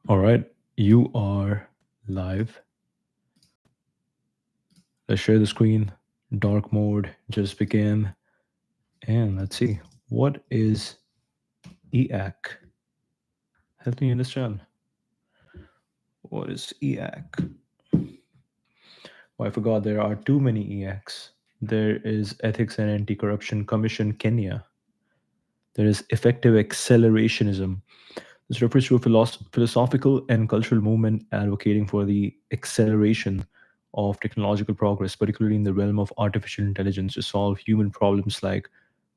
All right, you are live. Let's share the screen. Dark mode just began. And let's see. What is EAC? Help me understand. What is EAC? Oh, I forgot there are too many EACs. There is Ethics and Anti-Corruption Commission Kenya. There is Effective Accelerationism. This refers to a philosophical and cultural movement advocating for the acceleration of technological progress, particularly in the realm of artificial intelligence, to solve human problems like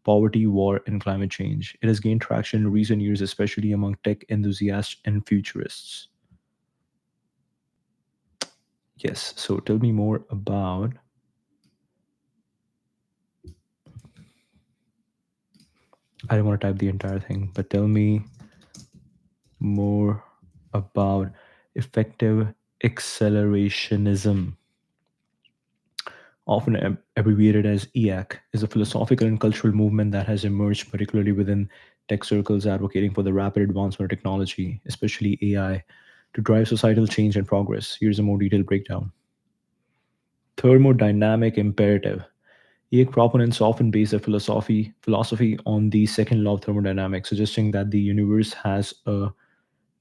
poverty, war, and climate change. It has gained traction in recent years, especially among tech enthusiasts and futurists. Yes, so tell me more about. I don't want to type the entire thing, but tell me more about effective accelerationism, often abbreviated as EAC, is a philosophical and cultural movement that has emerged particularly within tech circles advocating for the rapid advancement of technology, especially AI, to drive societal change and progress. Here's a more detailed breakdown. Thermodynamic imperative. EAC proponents often base their philosophy on the second law of thermodynamics, suggesting that the universe has a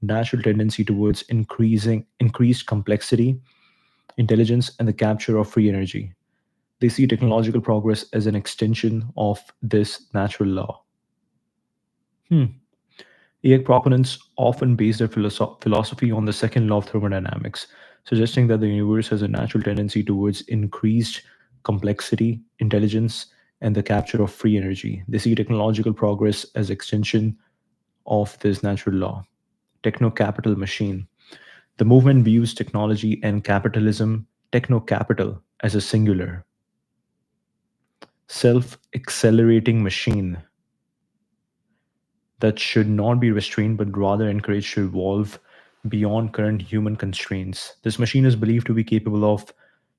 natural tendency towards increased complexity, intelligence, and the capture of free energy. They see technological progress as an extension of this natural law. Hmm. EAC proponents often base their philosophy on the second law of thermodynamics, suggesting that the universe has a natural tendency towards increased complexity, intelligence, and the capture of free energy. They see technological progress as extension of this natural law. Techno-capital machine. The movement views technology and capitalism, techno-capital, as a singular, self-accelerating machine that should not be restrained but rather encouraged to evolve beyond current human constraints. This machine is believed to be capable of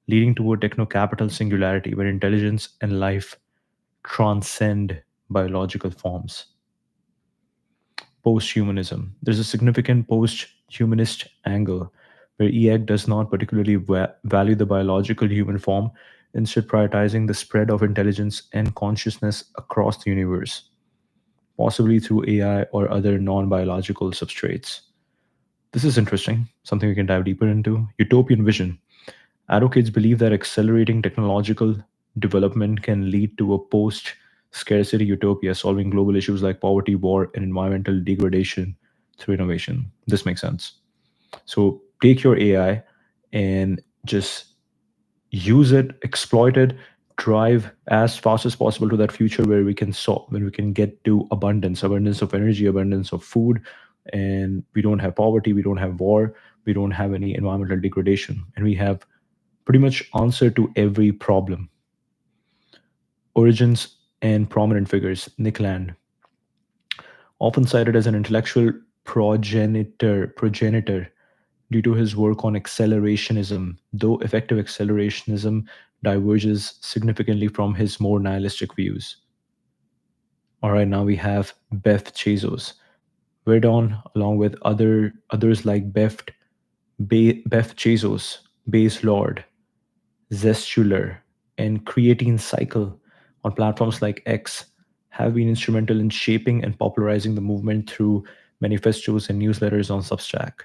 leading toward techno-capital singularity, where intelligence and life transcend biological forms. Post-humanism. There's a significant post-humanist angle where EAC does not particularly value the biological human form, instead prioritizing the spread of intelligence and consciousness across the universe, possibly through AI or other non-biological substrates. This is interesting, something we can dive deeper into. Utopian vision. Advocates believe that accelerating technological development can lead to a post scarcity utopia, solving global issues like poverty, war, and environmental degradation through innovation. This makes sense. So take your AI and just use it, exploit it, drive as fast as possible to that future where we can solve, when we can get to abundance of energy, abundance of food, and we don't have poverty, we don't have war, we don't have any environmental degradation, and we have pretty much answer to every problem. Origins and prominent figures. Nick Land, often cited as an intellectual progenitor due to his work on accelerationism, though effective accelerationism diverges significantly from his more nihilistic views. All right, now we have Beth Chazos. Verdon, along with others like Beth Chazos, Bayes Lord, Zestular, and Creatine Cycle on platforms like X have been instrumental in shaping and popularizing the movement through manifestos and newsletters on Substack.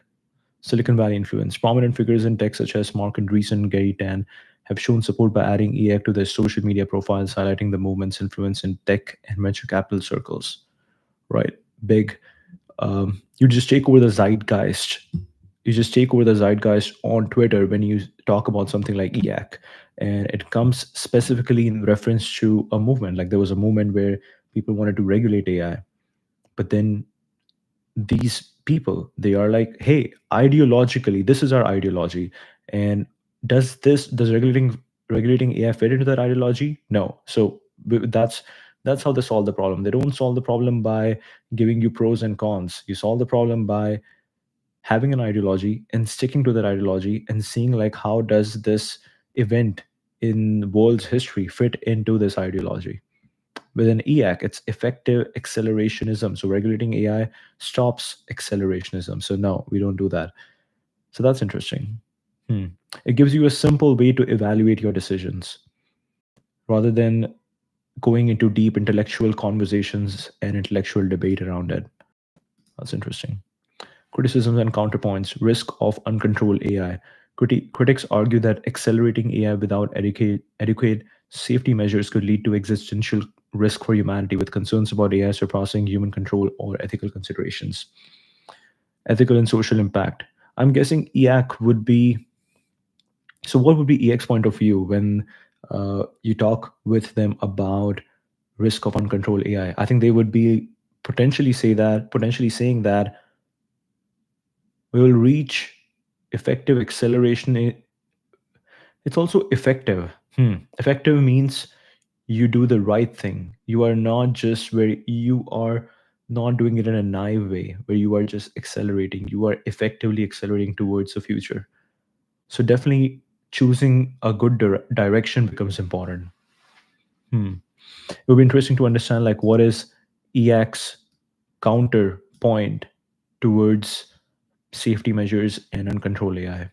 Silicon Valley influence. Prominent figures in tech such as Mark Andreessen, Gary Tan have shown support by adding EAC to their social media profiles, highlighting the movement's influence in tech and venture capital circles. Right? Big. You just take over the zeitgeist. You just take over the zeitgeist on Twitter when you talk about something like EAC. And it comes specifically in reference to a movement. Like there was a movement where people wanted to regulate AI. But then these people, they are like, hey, ideologically this is our ideology, and does regulating AI fit into that ideology? No. So that's how they solve the problem. They don't solve the problem by giving you pros and cons. You solve the problem by having an ideology and sticking to that ideology and seeing like how does this event in the world's history fit into this ideology. With an EAC, it's effective accelerationism. So regulating AI stops accelerationism. So no, we don't do that. So that's interesting. Hmm. It gives you a simple way to evaluate your decisions rather than going into deep intellectual conversations and intellectual debate around it. That's interesting. Criticisms and counterpoints. Risk of uncontrolled AI. Critics argue that accelerating AI without adequate safety measures could lead to existential risk for humanity, with concerns about AI surpassing human control or ethical considerations. Ethical and social impact. I'm guessing EAC would be. So, what would be EX point of view when you talk with them about risk of uncontrolled AI? I think they would be potentially saying that we will reach effective acceleration. It's also effective. Effective means you do the right thing. You are not just where you are not doing it in a naive way where you are just accelerating. You are effectively accelerating towards the future. So definitely choosing a good direction becomes important. Hmm. It would be interesting to understand like what is EX counterpoint towards safety measures and uncontrolled AI.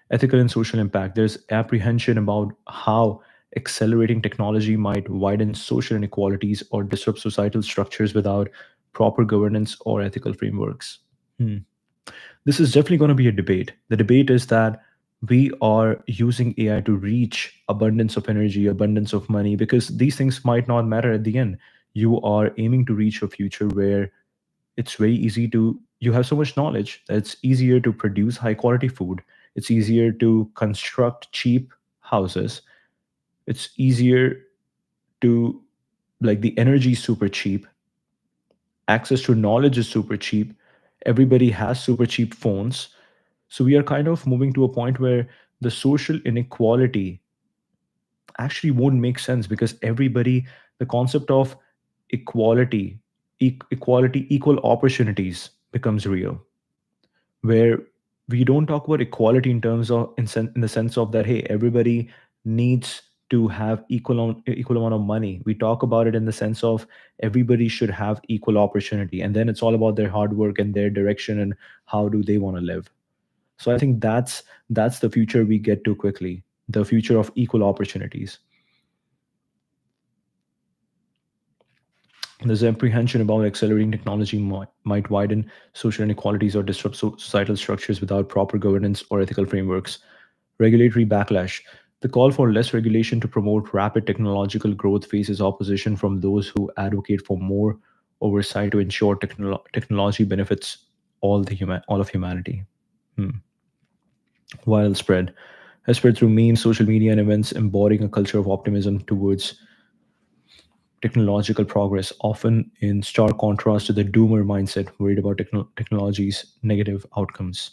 Ethical and social impact. There's apprehension about how accelerating technology might widen social inequalities or disrupt societal structures without proper governance or ethical frameworks. Hmm. This is definitely going to be a debate. The debate is that we are using AI to reach abundance of energy, abundance of money, because these things might not matter at the end. You are aiming to reach a future where it's very easy to, you have so much knowledge that it's easier to produce high quality food. It's easier to construct cheap houses. It's easier to, like, the energy is super cheap. Access to knowledge is super cheap. Everybody has super cheap phones. So we are kind of moving to a point where the social inequality actually won't make sense because everybody, the concept of equality, equality, equal opportunities becomes real, where we don't talk about equality in terms of in the sense of that hey everybody needs to have equal amount of money. We talk about it in the sense of everybody should have equal opportunity, and then it's all about their hard work and their direction and how do they want to live. So I think that's the future we get to quickly, the future of equal opportunities. There's apprehension about accelerating technology might widen social inequalities or disrupt societal structures without proper governance or ethical frameworks. Regulatory backlash. The call for less regulation to promote rapid technological growth faces opposition from those who advocate for more oversight to ensure technology benefits all of humanity. Hmm. Viral spread has spread through memes, social media, and events, embodying a culture of optimism towards technological progress, often in stark contrast to the doomer mindset worried about technology's negative outcomes.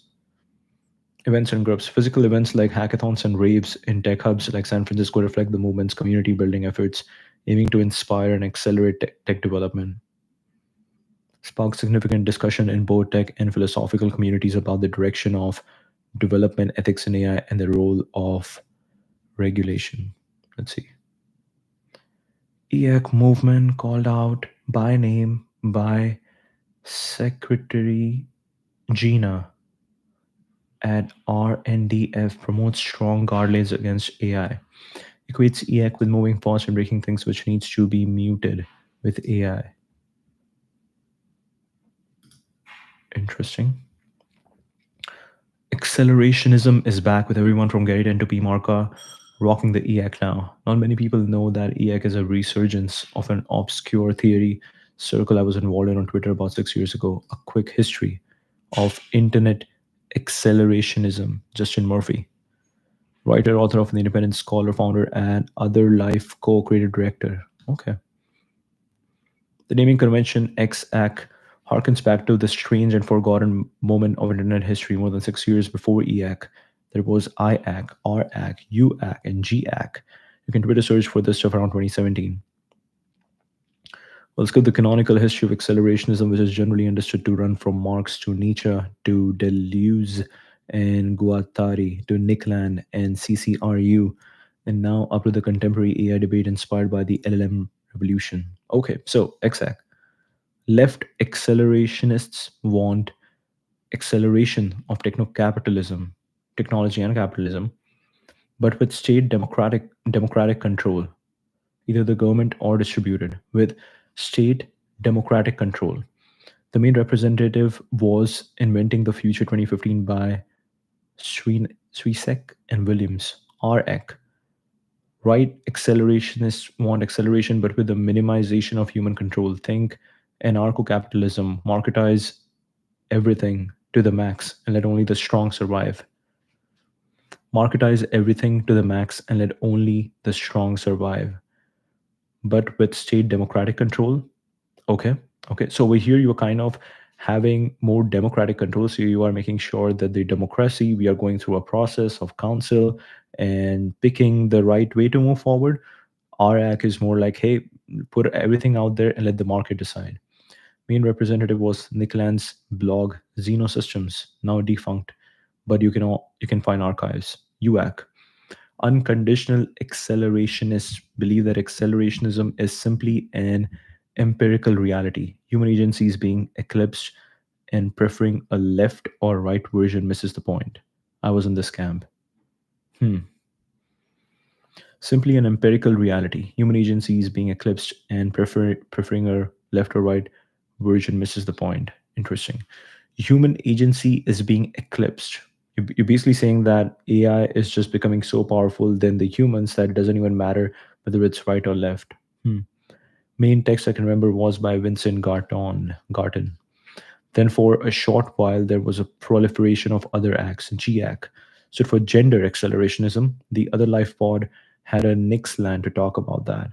Events and groups. Physical events like hackathons and raves in tech hubs like San Francisco reflect the movement's community building efforts, aiming to inspire and accelerate tech development. Sparked significant discussion in both tech and philosophical communities about the direction of development, ethics in AI, and the role of regulation. Let's see. EAC movement called out by name by Secretary Gina at RNDF promotes strong guardrails against AI. Equates EAC with moving fast and breaking things which needs to be muted with AI. Interesting. Accelerationism is back with everyone from Gary Dent to P. Marka rocking the EAC now. Not many people know that EAC is a resurgence of an obscure theory circle I was involved in on Twitter about 6 years ago. A quick history of internet accelerationism. Justin Murphy, writer, author of The Independent, scholar, founder, and Other Life co-creative director. Okay. The naming convention XAC harkens back to the strange and forgotten moment of internet history more than 6 years before EAC. There was IAC, RAC, UAC, and GAC. You can Twitter search for this stuff around 2017. Well, let's go to the canonical history of accelerationism, which is generally understood to run from Marx to Nietzsche to Deleuze and Guattari to Nick Land and CCRU, and now up to the contemporary AI debate inspired by the LLM revolution. Okay, so exact. Left accelerationists want acceleration of techno-capitalism, technology and capitalism, but with state democratic control, either the government or distributed, with state democratic control. The main representative was Inventing the Future 2015 by Swisek and Williams, REC. Right accelerationists want acceleration, but with the minimization of human control. Think anarcho capitalism, marketize everything to the max and let only the strong survive. Marketize everything to the max and let only the strong survive. But with state democratic control, okay. Okay. So over here, you're kind of having more democratic control. So you are making sure that the democracy, we are going through a process of council and picking the right way to move forward. RAC is more like, hey, put everything out there and let the market decide. Main representative was Nickland's blog Xenosystems, now defunct, but you can find archives. UAC. Unconditional accelerationists believe that accelerationism is simply an empirical reality. Human agency is being eclipsed, and preferring a left or right version misses the point. I was in this camp. Hmm. Simply an empirical reality. Human agency is being eclipsed, and preferring a left or right version misses the point. Interesting. Human agency is being eclipsed. You're basically saying that AI is just becoming so powerful than the humans that it doesn't even matter whether it's right or left. Hmm. Main text I can remember was by Vincent Garton. Then for a short while, there was a proliferation of other acts. GAC stood for Gender Accelerationism. The Other Life Pod had a Nixland to talk about that.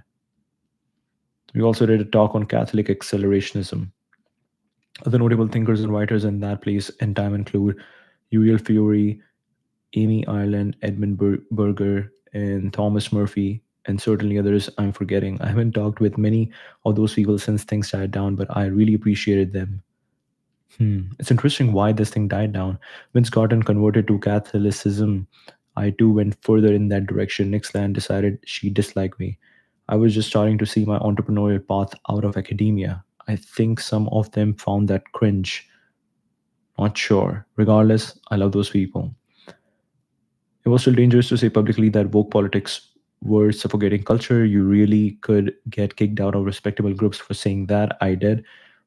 We also did a talk on Catholic accelerationism. Other notable thinkers and writers in that place and time include Uriel Fiore, Amy Ireland, Edmund Berger, and Thomas Murphy, and certainly others I'm forgetting. I haven't talked with many of those people since things died down, but I really appreciated them. It's interesting why this thing died down. When Scotland converted to Catholicism, I too went further in that direction. Nixland decided she disliked me. I was just starting to see my entrepreneurial path out of academia. I think some of them found that cringe. Not sure. Regardless, I love those people. It was still dangerous to say publicly that woke politics were suffocating culture. You really could get kicked out of respectable groups for saying that. I did.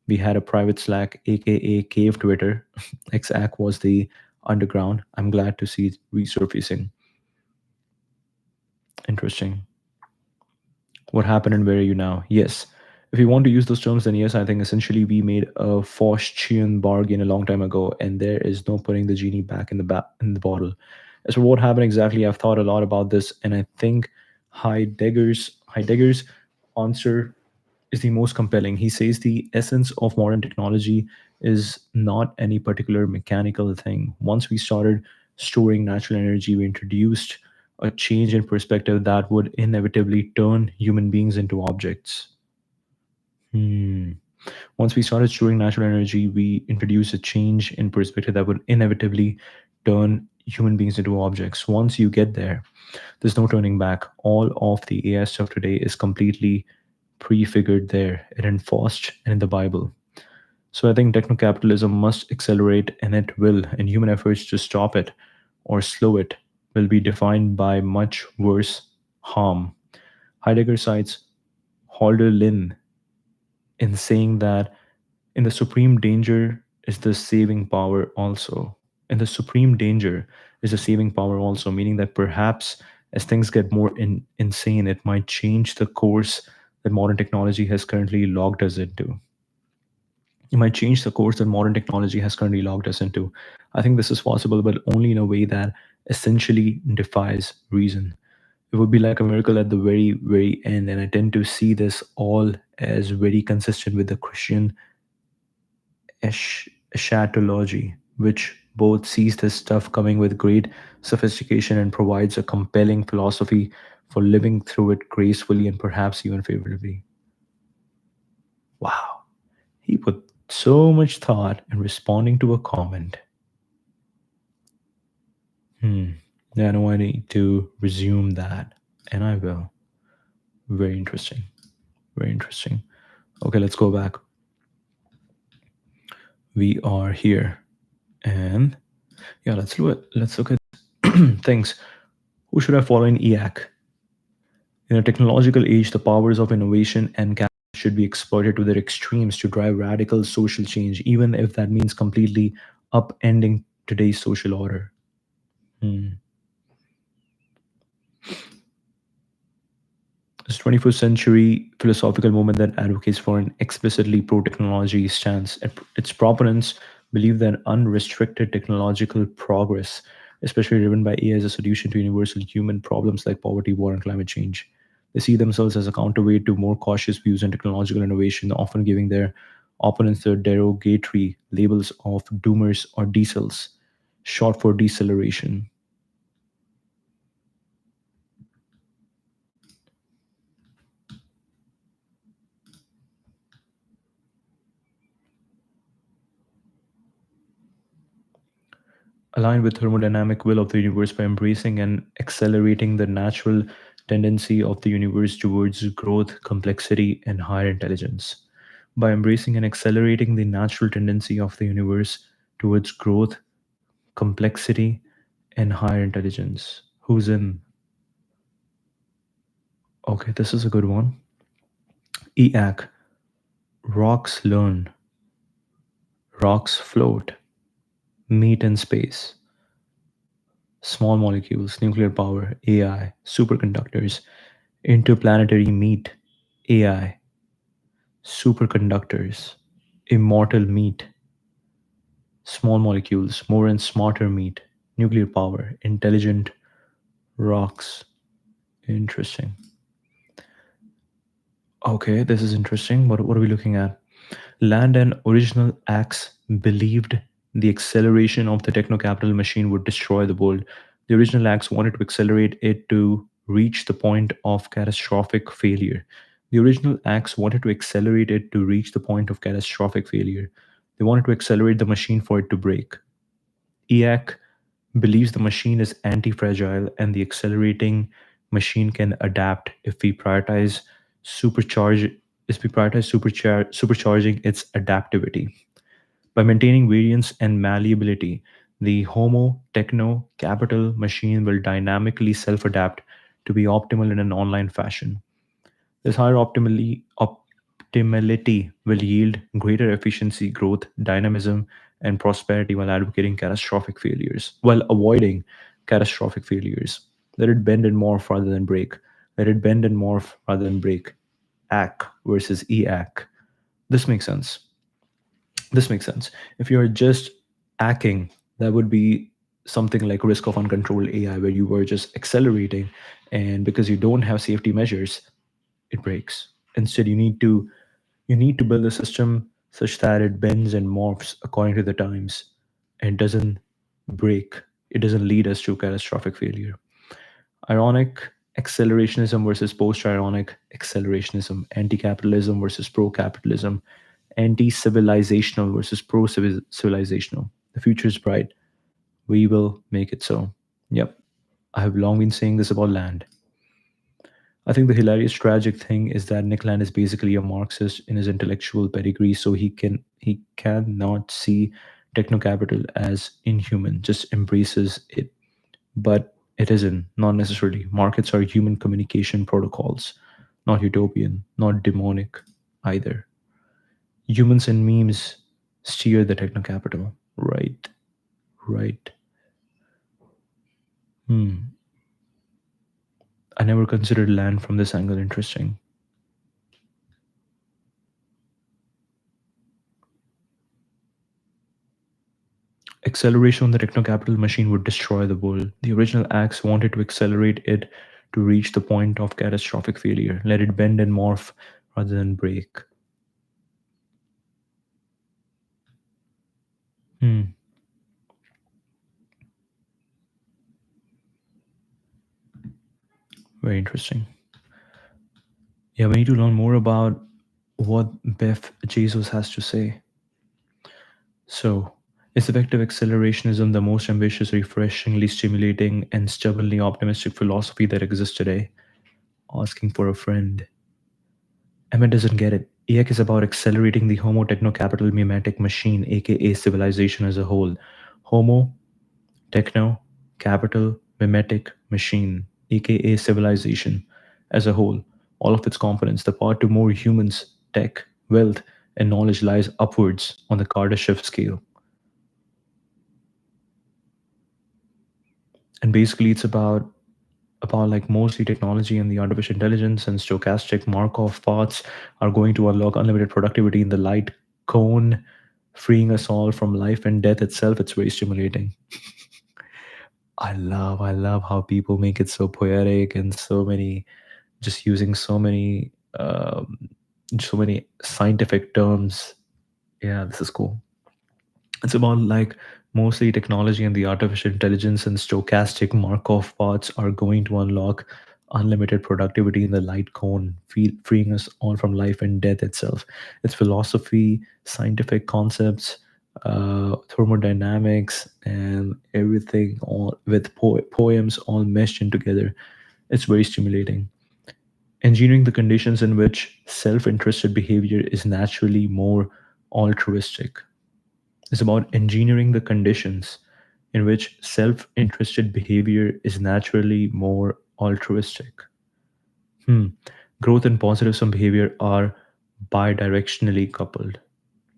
We had a private Slack, aka Cave Twitter. XAC was the underground. I'm glad to see it resurfacing. Interesting. What happened and where are you now? Yes. If you want to use those terms, then yes, I think essentially we made a Faustian bargain a long time ago, and there is no putting the genie back in the in the bottle. As for what happened exactly, I've thought a lot about this, and I think Heidegger's answer is the most compelling. He says the essence of modern technology is not any particular mechanical thing. Once we started storing natural energy, we introduced a change in perspective that would inevitably turn human beings into objects. Hmm. Once we started storing natural energy, we introduced a change in perspective that would inevitably turn human beings into objects. Once you get there, there's no turning back. All of the AI stuff today is completely prefigured there and enforced in the Bible. So I think techno capitalism must accelerate, and it will, and human efforts to stop it or slow it will be defined by much worse harm. Heidegger cites Halder in saying that in the supreme danger is the saving power also. In the supreme danger is the saving power also, meaning that perhaps as things get more insane, it might change the course that modern technology has currently logged us into. It might change the course that modern technology has currently logged us into. I think this is possible, but only in a way that essentially defies reason. It would be like a miracle at the very, very end. And I tend to see this all as very consistent with the Christian eschatology, which both sees this stuff coming with great sophistication and provides a compelling philosophy for living through it gracefully and perhaps even favorably. Wow. He put so much thought in responding to a comment. Hmm. Yeah, I know I need to resume that, and I will. Very interesting. Very interesting. Okay, let's go back. We are here, and yeah, let's look at things. Who should I follow in EAC? In a technological age, the powers of innovation and capital should be exploited to their extremes to drive radical social change, even if that means completely upending today's social order. Hmm. This 21st century philosophical movement that advocates for an explicitly pro technology stance. Its proponents believe that unrestricted technological progress, especially driven by AI, is a solution to universal human problems like poverty, war, and climate change. They see themselves as a counterweight to more cautious views on technological innovation, often giving their opponents the derogatory labels of doomers or decels, short for deceleration. Align with thermodynamic will of the universe by embracing and accelerating the natural tendency of the universe towards growth, complexity, and higher intelligence. By embracing and accelerating the natural tendency of the universe towards growth, complexity, and higher intelligence. Who's in? Okay, this is a good one. EAC. Rocks learn, rocks float, meet in space. Small molecules, nuclear power, AI, superconductors, interplanetary meat, AI, superconductors, immortal meat, small molecules, more and smarter meat, nuclear power, intelligent rocks. Interesting. Okay, this is interesting. What are we looking at? Land and original acts believed the acceleration of the techno capital machine would destroy the world. The original acts wanted to accelerate it to reach the point of catastrophic failure. The original acts wanted to accelerate it to reach the point of catastrophic failure. They wanted to accelerate the machine for it to break. EAC believes the machine is anti fragile and the accelerating machine can adapt if we prioritize supercharge supercharging its adaptivity. By maintaining variance and malleability, the Homo techno capital machine will dynamically self adapt to be optimal in an online fashion. This higher optimality will yield greater efficiency, growth, dynamism, and prosperity while advocating catastrophic failures, while avoiding catastrophic failures. Let it bend and morph rather than break. Let it bend and morph rather than break. ACK versus EAC. This makes sense. This makes sense. If you're just acking, that would be something like risk of uncontrolled AI, where you were just accelerating, and because you don't have safety measures, it breaks. Instead, you need to build a system such that it bends and morphs according to the times and doesn't break. It doesn't lead us to catastrophic failure. Ironic accelerationism versus post-ironic accelerationism, anti-capitalism versus pro-capitalism, anti-civilizational versus pro-civilizational. The future is bright. We will make it so. Yep. I have long been saying this about land. I think the hilarious tragic thing is that Nick Land is basically a Marxist in his intellectual pedigree, so he cannot see techno capital as inhuman, just embraces it. But it isn't, not necessarily. Markets are human communication protocols, not utopian, not demonic either. Humans and memes steer the techno capital. Right, right. Hmm. I never considered land from this angle. Interesting. Acceleration on the techno-capital machine would destroy the world. The original acts wanted to accelerate it to reach the point of catastrophic failure. Let it bend and morph rather than break. Hmm, very interesting. Yeah, we need to learn more about what Beth Jesus has to say. So, is effective accelerationism the most ambitious, refreshingly stimulating, and stubbornly optimistic philosophy that exists today? Asking for a friend. Emmett doesn't get it. EAC is about accelerating the Homo techno capital mimetic machine, aka civilization as a whole. Homo techno capital mimetic machine, aka civilization as a whole. All of its components, the path to more humans, tech, wealth, and knowledge lies upwards on the Kardashev scale. And basically, it's about like mostly technology and the artificial intelligence and stochastic Markov paths are going to unlock unlimited productivity in the light cone, freeing us all from life and death itself. It's very stimulating. I love how people make it so poetic and so many, just using so many scientific terms. Yeah, this is cool. It's about like mostly technology and the artificial intelligence and stochastic Markov paths are going to unlock unlimited productivity in the light cone, freeing us all from life and death itself. It's philosophy, scientific concepts, thermodynamics, and everything all with poems all meshed in together. It's very stimulating. Engineering the conditions in which self-interested behavior is naturally more altruistic. It's about engineering the conditions in which self interested behavior is naturally more altruistic. Hmm. Growth and positive sum behavior are bidirectionally coupled.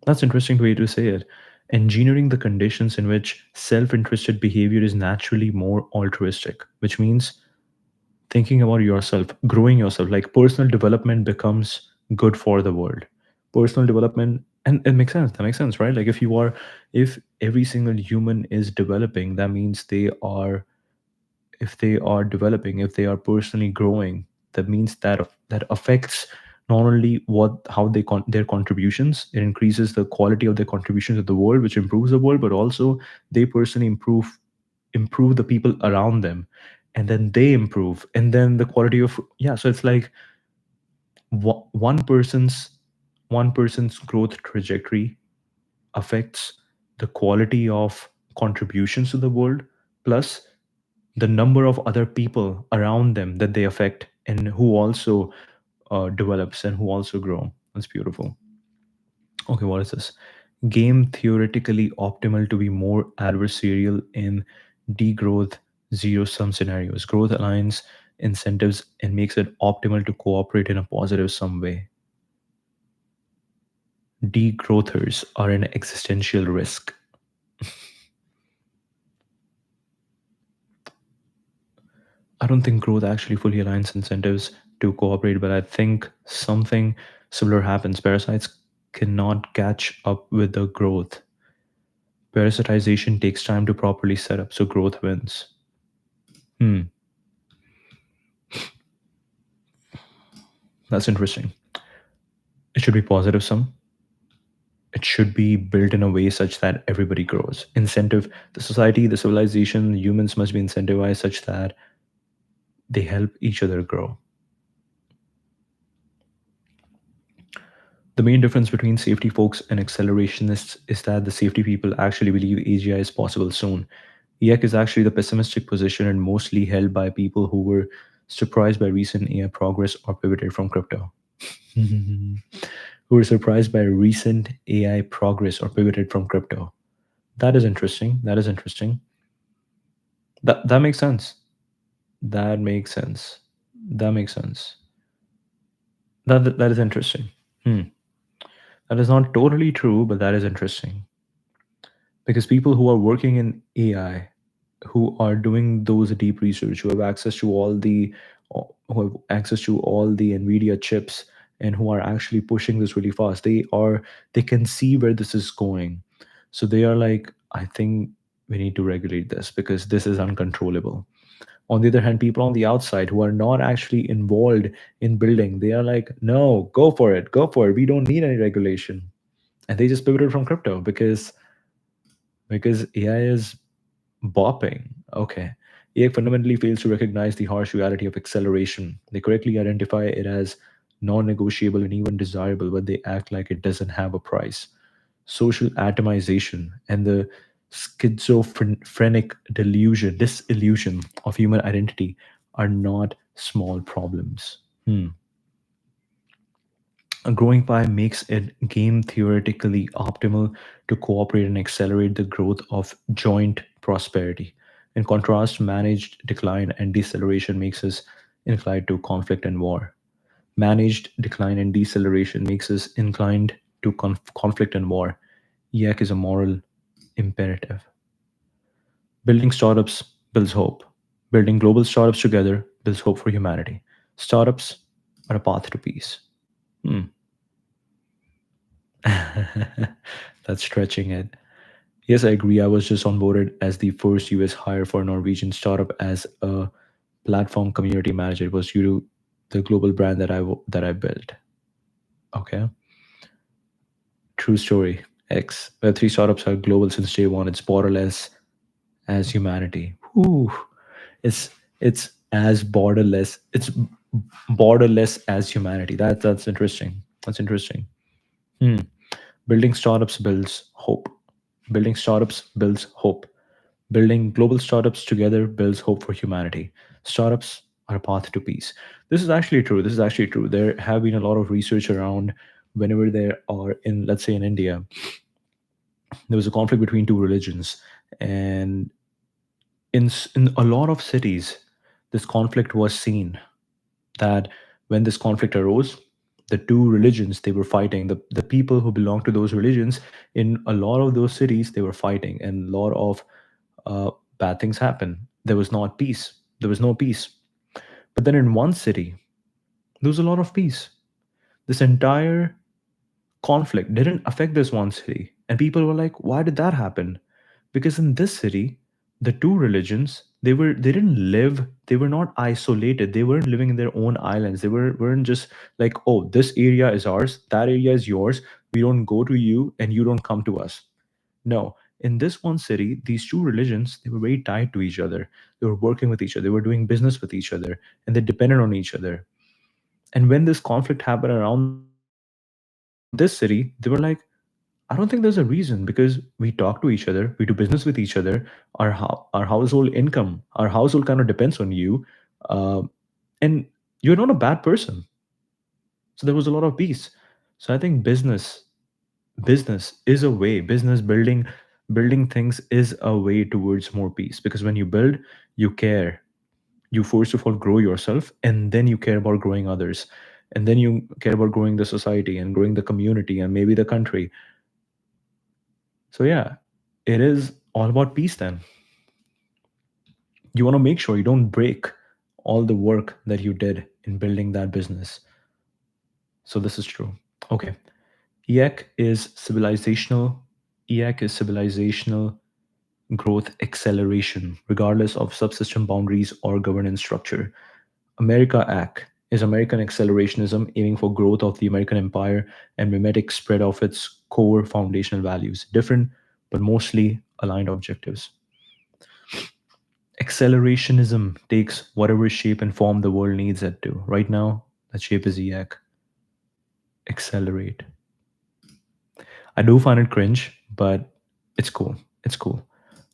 That's an interesting way to say it. Engineering the conditions in which self interested behavior is naturally more altruistic, which means thinking about yourself, growing yourself, like personal development becomes good for the world. Personal development, and it makes sense. That makes sense, right? Like if every single human is developing, that means if they are developing, if they are personally growing, that means that affects not only what how their contributions, it increases the quality of their contributions to the world, which improves the world, but also they personally improve the people around them, and then they improve, and then the quality of, yeah, so it's like one person's growth trajectory affects the quality of contributions to the world, plus the number of other people around them that they affect and who also develops and who also grow. That's beautiful. Okay, what is this? Game theoretically optimal to be more adversarial in degrowth zero sum scenarios. Growth aligns incentives and makes it optimal to cooperate in a positive sum way. Degrowthers are an existential risk. I don't think growth actually fully aligns incentives to cooperate, but I think something similar happens. Parasites cannot catch up with the growth. Parasitization takes time to properly set up, so growth wins. Hmm, that's interesting. It should be positive sum. It should be built in a way such that everybody grows. Incentive, the society, the civilization, humans must be incentivized such that they help each other grow. The main difference between safety folks and accelerationists is that the safety people actually believe AGI is possible soon. EAC is actually the pessimistic position and mostly held by people who were surprised by recent AI progress or pivoted from crypto. Who were surprised by recent AI progress or pivoted from crypto. That is interesting. That is interesting. That makes sense. That makes sense. That makes sense. That is interesting. Hmm. That is not totally true, but that is interesting. Because people who are working in AI, who are doing those deep research, who have access to who have access to all the NVIDIA chips, and who are actually pushing this really fast, they can see where this is going. So they are like, I think we need to regulate this because this is uncontrollable. On the other hand, people on the outside who are not actually involved in building, they are like, no, go for it, go for it. We don't need any regulation. And they just pivoted from crypto because AI is bopping. Okay. AI fundamentally fails to recognize the harsh reality of acceleration. They correctly identify it as non negotiable and even desirable, but they act like it doesn't have a price. Social atomization and the schizophrenic disillusion of human identity are not small problems. Hmm. A growing pie makes it game theoretically optimal to cooperate and accelerate the growth of joint prosperity. In contrast, managed decline and deceleration makes us inclined to conflict and war. Managed decline and deceleration makes us inclined to conflict and war. Yak is a moral imperative. Building startups builds hope. Building global startups together builds hope for humanity. Startups are a path to peace. Hmm. That's stretching it. Yes, I agree. I was just onboarded as the first US hire for a Norwegian startup as a platform community manager. It was due to the global brand that I built. Okay, true story. X. Web3 startups are global since day one. It's borderless as humanity. Ooh, it's as borderless. It's borderless as humanity. That's interesting. That's interesting. Hmm. Building startups builds hope. Building startups builds hope. Building global startups together builds hope for humanity. Startups are a path to peace. This is actually true. This is actually true. There have been a lot of research around whenever there are in, let's say in India, there was a conflict between two religions. And in a lot of cities, this conflict was seen that when this conflict arose, the two religions they were fighting, the people who belong to those religions in a lot of those cities, they were fighting, and a lot of bad things happened. There was not peace. There was no peace. But then in one city, there was a lot of peace. This entire conflict didn't affect this one city. And people were like, why did that happen? Because in this city, the two religions, they didn't live, they were not isolated. They weren't living in their own islands. Weren't just like, oh, this area is ours, that area is yours. We don't go to you and you don't come to us. No. In this one city, these two religions, they were very tied to each other. They were working with each other, they were doing business with each other, and they depended on each other. And when this conflict happened around this city, they were like, I don't think there's a reason because we talk to each other, we do business with each other, our household income, our household kind of depends on you, uh, and you're not a bad person. So there was a lot of peace. So I think business is a way. Building things is a way towards more peace because when you build, you care. You first of all grow yourself, and then you care about growing others, and then you care about growing the society and growing the community and maybe the country. So yeah, it is all about peace then. You want to make sure you don't break all the work that you did in building that business. So this is true. Okay. EAC is civilizational. EAC is civilizational growth acceleration, regardless of subsystem boundaries or governance structure. America Act is American accelerationism aiming for growth of the American empire and mimetic spread of its core foundational values, different but mostly aligned objectives. Accelerationism takes whatever shape and form the world needs it to. Right now, that shape is EAC. Accelerate. I do find it cringe, but it's cool. It's cool.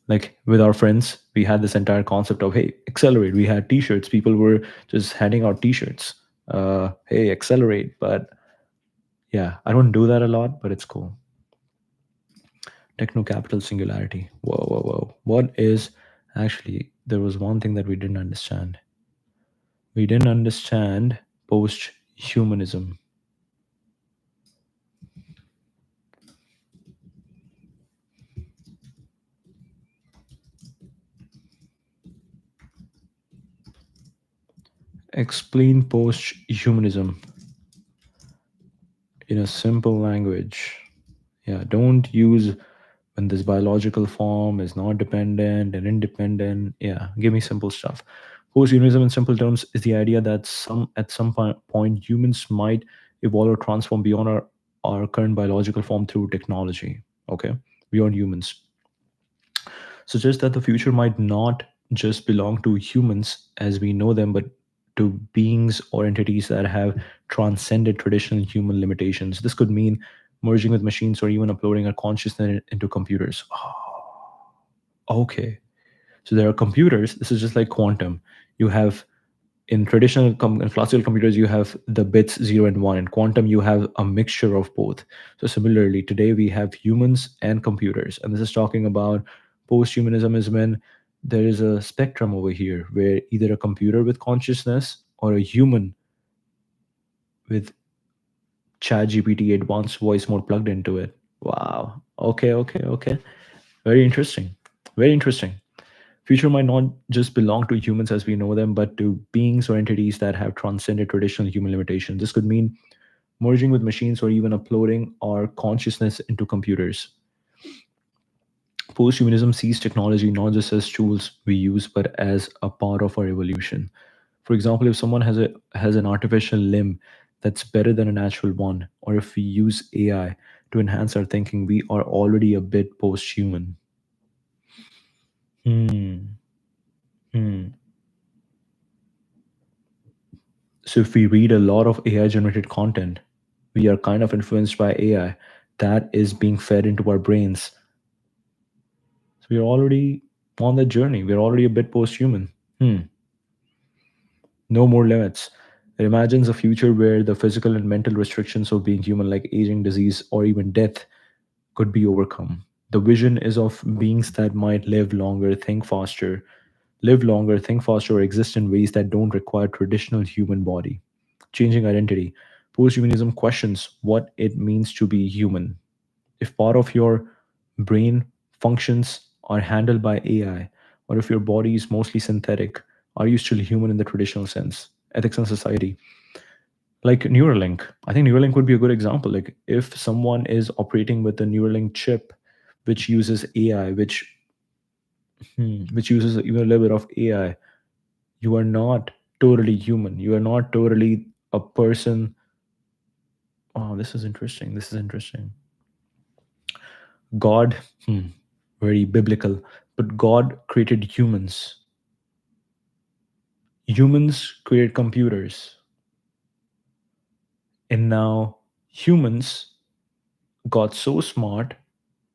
Like with our friends, we had this entire concept of hey, accelerate. We had T-shirts. People were just handing out T-shirts. Hey, accelerate. But yeah, I don't do that a lot, but it's cool. Techno capital singularity. Whoa, whoa, whoa. What is actually? There was one thing that we didn't understand. We didn't understand post-humanism. Explain post-humanism in a simple language. Yeah, don't use when this biological form is not dependent and independent. Yeah, give me simple stuff. Posthumanism, in simple terms, is the idea that point humans might evolve or transform beyond our current biological form through technology. Okay, beyond humans suggests that the future might not just belong to humans as we know them, but to beings or entities that have transcended traditional human limitations. This could mean merging with machines or even uploading our consciousness into computers. Okay. So there are computers. This is just like quantum. You have In classical computers, you have the bits 0 and 1. In quantum, you have a mixture of both. So similarly, today we have humans and computers, and this is talking about post-humanism is when there is a spectrum over here where either a computer with consciousness or a human with ChatGPT advanced voice mode plugged into it. Wow. Okay, okay, okay. Very interesting. Very interesting. Future might not just belong to humans as we know them, but to beings or entities that have transcended traditional human limitations. This could mean merging with machines or even uploading our consciousness into computers. Posthumanism sees technology not just as tools we use, but as a part of our evolution. For example, if someone has an artificial limb that's better than a natural one, or if we use AI to enhance our thinking, we are already a bit post-human. Hmm. Hmm. So if we read a lot of AI generated content, we are kind of influenced by AI that is being fed into our brains. So we're already on that journey. We're already a bit post human. No more limits. It imagines a future where the physical and mental restrictions of being human, like aging, disease, or even death, could be overcome. The vision is of beings that might live longer, think faster, or exist in ways that don't require traditional human body. Changing identity. Posthumanism questions what it means to be human. If part of your brain functions are handled by AI, or if your body is mostly synthetic, are you still human in the traditional sense? Ethics and society. Like Neuralink. I think Neuralink would be a good example. Like if someone is operating with a Neuralink chip, which uses AI, which uses even a little bit of AI, you are not totally human. You are not totally a person. Oh, this is interesting. This is interesting. God, very biblical, but God created humans. Humans created computers. And now humans got so smart.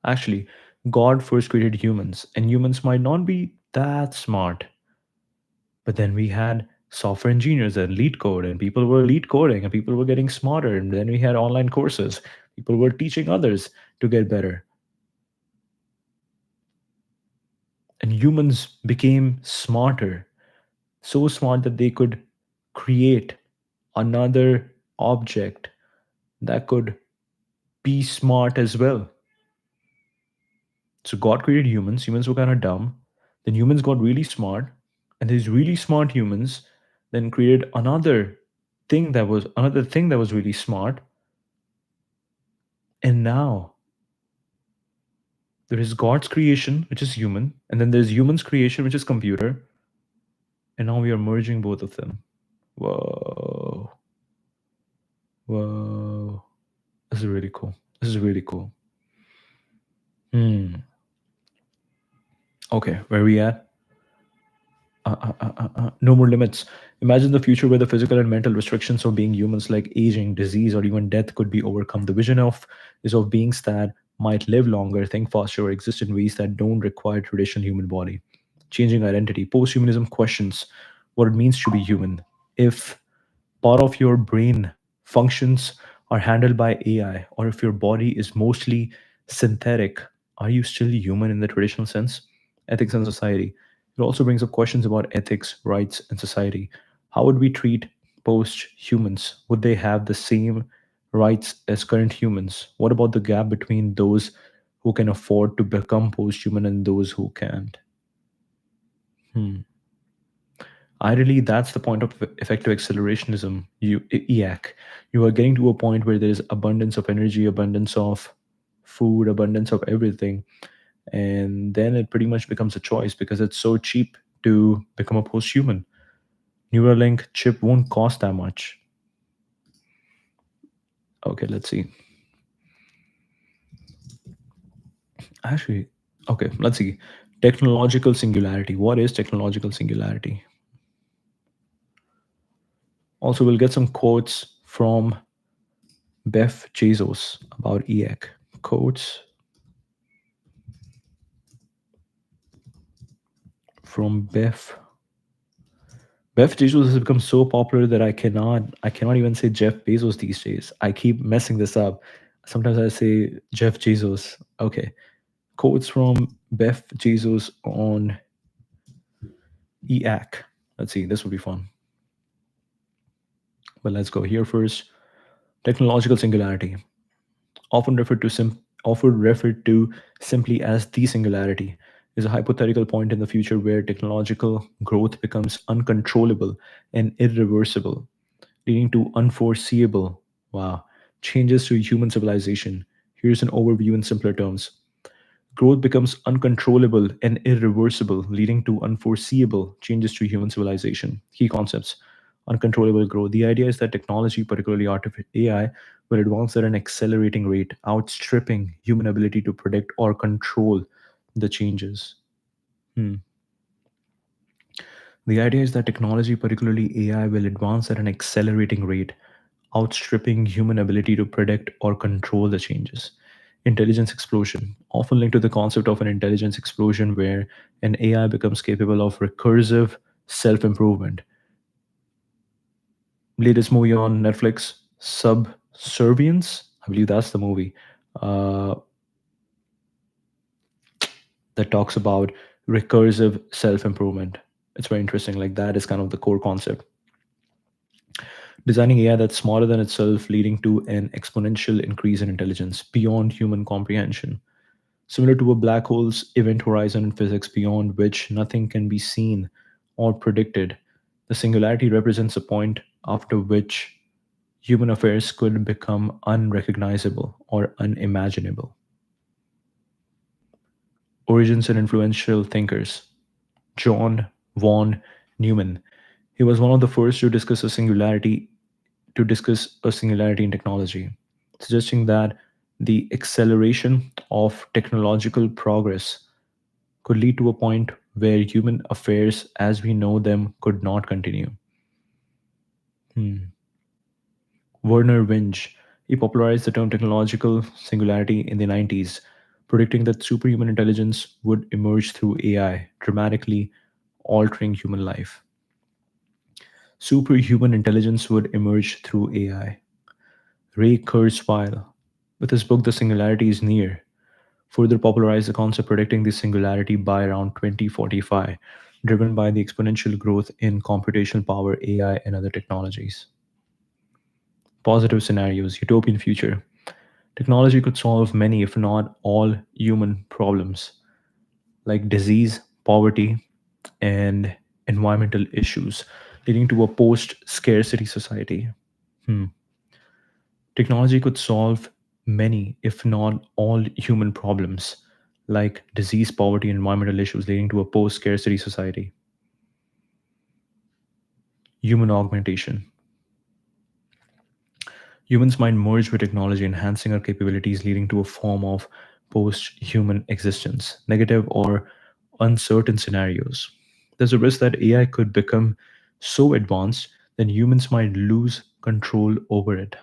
Actually, God first created humans, and humans might not be that smart. But then we had software engineers and lead code, and people were lead coding, and people were getting smarter. And then we had online courses. People were teaching others to get better. And humans became smarter, so smart that they could create another object that could be smart as well. So God created humans. Humans were kind of dumb. Then humans got really smart, and these really smart humans then created another thing that was really smart. And now there is God's creation, which is human, and then there's humans' creation, which is computer. And now we are merging both of them. Whoa. Whoa. This is really cool. This is really cool. Hmm. Okay, where we at? No more limits. Imagine the future where the physical and mental restrictions of being humans, like aging, disease, or even death, could be overcome. The vision of is of beings that might live longer, think faster, or exist in ways that don't require traditional human body. Changing identity. Posthumanism questions what it means to be human. If part of your brain functions are handled by AI, or if your body is mostly synthetic, are you still human in the traditional sense? Ethics and society. It also brings up questions about ethics, rights, and society. How would we treat post humans? Would they have the same rights as current humans? What about the gap between those who can afford to become post human and those who can't? Hmm. Ideally, that's the point of effective accelerationism. EAC. You are getting to a point where there is abundance of energy, abundance of food, abundance of everything, and then it pretty much becomes a choice because it's so cheap to become a post-human. Neuralink chip won't cost that much. Okay, let's see. Actually, okay, let's see. Technological singularity. What is technological singularity? Also, we'll get some quotes from Beth Jesus about EAC. Quotes from Jeff Bezos has become so popular that I cannot even say Jeff Bezos these days. I keep messing this up. Sometimes I say Jeff Bezos. Okay. Quotes from Beth Jesus on EAC. Let's see, this would be fun. But let's go here first. Technological singularity, often referred to simply as the singularity, is a hypothetical point in the future where technological growth becomes uncontrollable and irreversible, leading to unforeseeable, wow, changes to human civilization. Here's an overview in simpler terms. Growth becomes uncontrollable and irreversible, leading to unforeseeable changes to human civilization. Key concepts: uncontrollable growth. The idea is that technology, particularly artificial AI, will advance at an accelerating rate, outstripping human ability to predict or control the changes. Hmm. The idea is that technology, particularly AI, will advance at an accelerating rate, outstripping human ability to predict or control the changes. Intelligence explosion, often linked to the concept of an intelligence explosion where an AI becomes capable of recursive self improvement. Latest movie on Netflix, Subservience, I believe that's the movie, uh, that talks about recursive self improvement. It's very interesting. Like, that is kind of the core concept. Designing AI that's smarter than itself, leading to an exponential increase in intelligence beyond human comprehension. Similar to a black hole's event horizon in physics beyond which nothing can be seen or predicted, the singularity represents a point after which human affairs could become unrecognizable or unimaginable. Origins and influential thinkers. John von Neumann. He was one of the first to discuss a singularity in technology, suggesting that the acceleration of technological progress could lead to a point where human affairs as we know them could not continue. Hmm. Werner Winge, he popularized the term technological singularity in the 90s, predicting that superhuman intelligence would emerge through AI, dramatically altering human life. Superhuman intelligence would emerge through AI. Ray Kurzweil, with his book The Singularity is Near, further popularized the concept predicting the singularity by around 2045, driven by the exponential growth in computational power, AI, and other technologies. Positive scenarios, utopian future. Technology could solve many, if not all, human problems like disease, poverty, and environmental issues, leading to a post scarcity society. Hmm. Technology could solve many, if not all, human problems like disease, poverty, and environmental issues, leading to a post scarcity society. Human augmentation. Humans might merge with technology, enhancing our capabilities, leading to a form of post human existence. Negative or uncertain scenarios. There's a risk that AI could become so advanced that humans might lose control over it,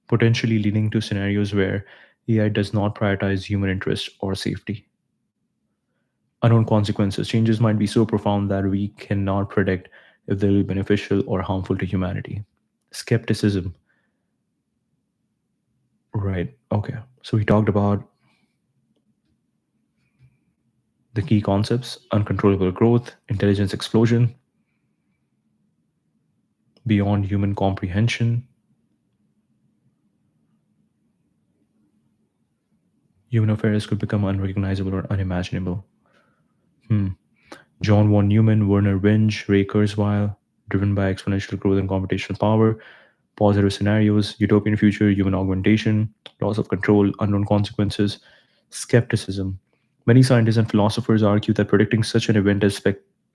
potentially leading to scenarios where AI does not prioritize human interest or safety. Unknown consequences. Changes might be so profound that we cannot predict if they'll be beneficial or harmful to humanity. Skepticism. Right. Okay. So we talked about the key concepts: uncontrollable growth, intelligence explosion, beyond human comprehension, human affairs could become unrecognizable or unimaginable. Hmm. John von Neumann, Werner Winge, Ray Kurzweil, driven by exponential growth and computational power, positive scenarios, utopian future, human augmentation, loss of control, unknown consequences, skepticism. Many scientists and philosophers argue that predicting such an event is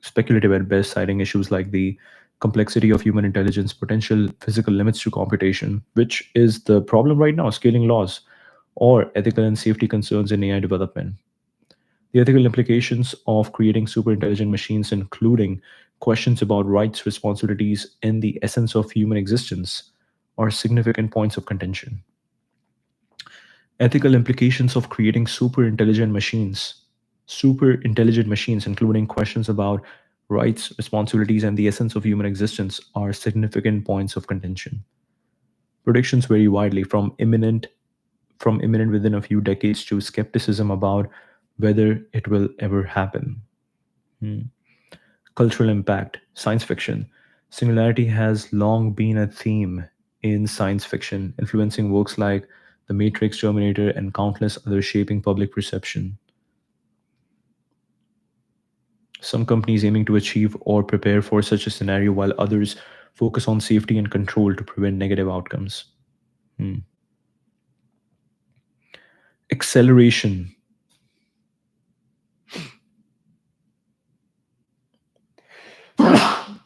speculative at best, citing issues like the complexity of human intelligence, potential physical limits to computation, which is the problem right now, scaling laws, or ethical and safety concerns in AI development. The ethical implications of creating super intelligent machines, including questions about rights, responsibilities, and the essence of human existence, are significant points of contention. Ethical implications of creating super intelligent machines, including questions about Rights, responsibilities, and the essence of human existence are significant points of contention. Predictions vary widely from imminent within a few decades to skepticism about whether it will ever happen. Hmm. Cultural impact, science fiction. Singularity has long been a theme in science fiction, influencing works like The Matrix, Terminator, and countless others shaping public perception. Some companies aiming to achieve or prepare for such a scenario, while others focus on safety and control to prevent negative outcomes. Hmm. Acceleration. All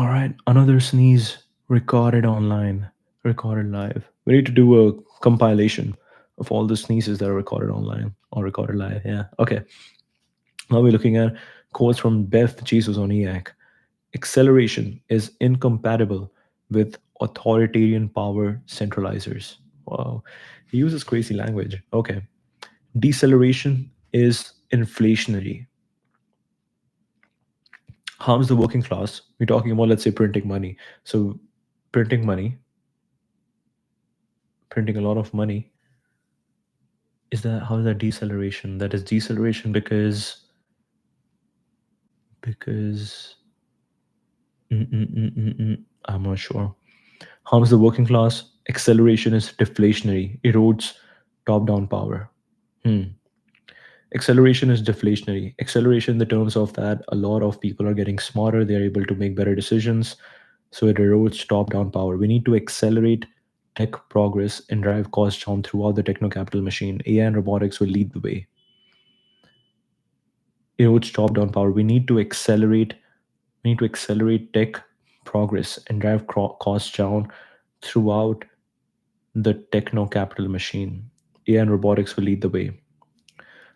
right, another sneeze recorded online, recorded live. We need to do a compilation of all the sneezes that are recorded online or recorded live. Yeah. Okay. Now we're looking at quotes from Beth Jesus on EAC. Acceleration is incompatible with authoritarian power centralizers. Wow. He uses crazy language. Okay. Deceleration is inflationary, harms the working class. We're talking about, let's say, printing money. So, printing money, printing a lot of money, is that how is that deceleration? That is deceleration because I'm not sure. Harms the working class. Acceleration is deflationary, erodes top-down power. Hmm. Acceleration is deflationary. Acceleration, in the terms of that, a lot of people are getting smarter, they're able to make better decisions, so it erodes top down power. We need to accelerate tech progress and drive costs down throughout the techno capital machine. AI and robotics will lead the way. Erodes top down power. We need to accelerate tech progress and drive costs down throughout the techno capital machine. AI and robotics will lead the way.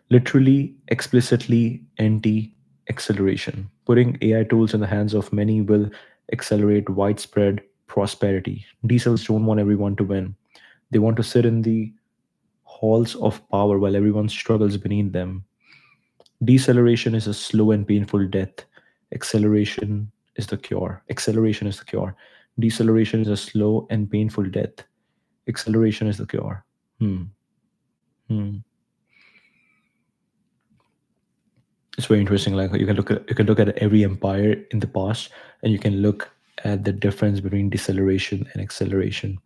Literally, explicitly anti acceleration. Putting AI tools in the hands of many will accelerate widespread prosperity. D cells don't want everyone to win, they want to sit in the halls of power while everyone struggles beneath them. Deceleration is a slow and painful death. Acceleration is the cure. Acceleration is the cure. Deceleration is a slow and painful death. Acceleration is the cure. Hmm. Hmm. It's very interesting. Like you can look at every empire in the past, and you can look at the difference between deceleration and acceleration.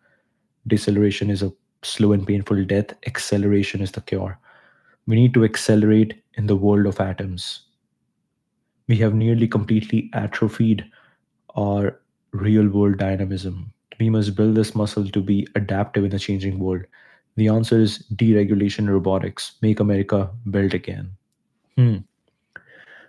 Deceleration is a slow and painful death. Acceleration is the cure. We need to accelerate in the world of atoms. We have nearly completely atrophied our real world dynamism. We must build this muscle to be adaptive in a changing world. The answer is deregulation robotics. Make America build again. Hmm.